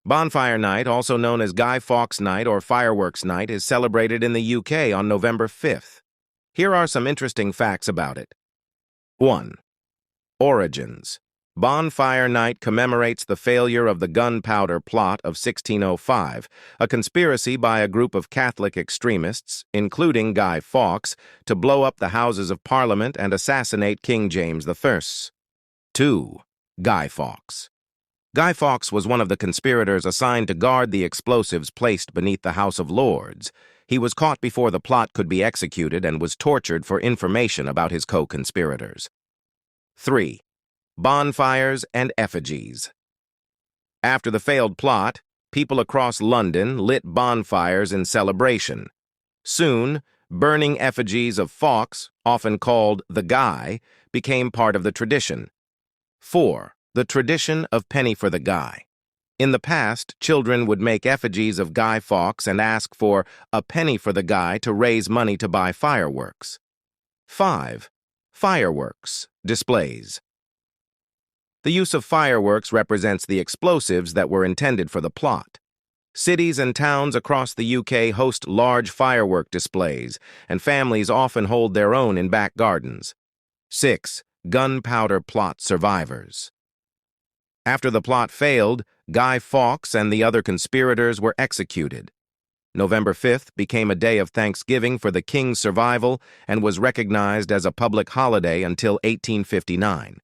Bonfire Night, also known as Guy Fawkes Night or Fireworks Night, is celebrated in the UK on November 5th. Here are some interesting facts about it. 1. Origins. Bonfire Night commemorates the failure of the Gunpowder Plot of 1605, a conspiracy by a group of Catholic extremists, including Guy Fawkes, to blow up the Houses of Parliament and assassinate King James I. 2. Guy Fawkes. Guy Fawkes was one of the conspirators assigned to guard the explosives placed beneath the House of Lords. He was caught before the plot could be executed and was tortured for information about his co-conspirators. 3. Bonfires and effigies. After the failed plot, people across London lit bonfires in celebration. Soon, burning effigies of Fawkes, often called the Guy, became part of the tradition. 4. The tradition of penny for the Guy. In the past, children would make effigies of Guy Fawkes and ask for a penny for the Guy to raise money to buy fireworks. 5. Fireworks displays. The use of fireworks represents the explosives that were intended for the plot. Cities and towns across the UK host large firework displays, and families often hold their own in back gardens. 6. Gunpowder Plot survivors. After the plot failed, Guy Fawkes and the other conspirators were executed. November 5th became a day of thanksgiving for the king's survival and was recognized as a public holiday until 1859.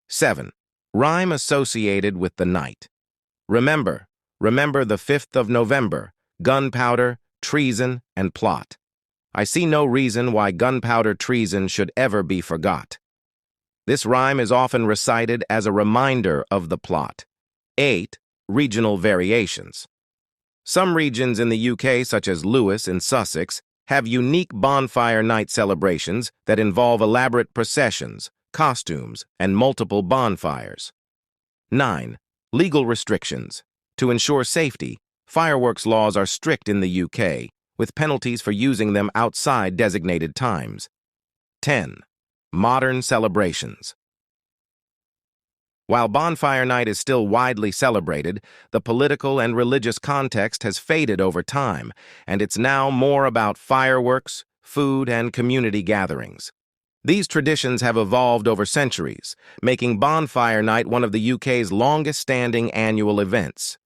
7. Rhyme associated with the night. Remember the 5th of November, gunpowder, treason, and plot. I see no reason why gunpowder treason should ever be forgot. This rhyme is often recited as a reminder of the plot. 8. Regional variations. Some regions in the UK, such as Lewis in Sussex, have unique bonfire night celebrations that involve elaborate processions, costumes, and multiple bonfires. 9. Legal restrictions. To ensure safety, fireworks laws are strict in the UK, with penalties for using them outside designated times. 10. Modern celebrations. While Bonfire Night is still widely celebrated, the political and religious context has faded over time, and it's now more about fireworks, food, and community gatherings. These traditions have evolved over centuries, making Bonfire Night one of the UK's longest-standing annual events.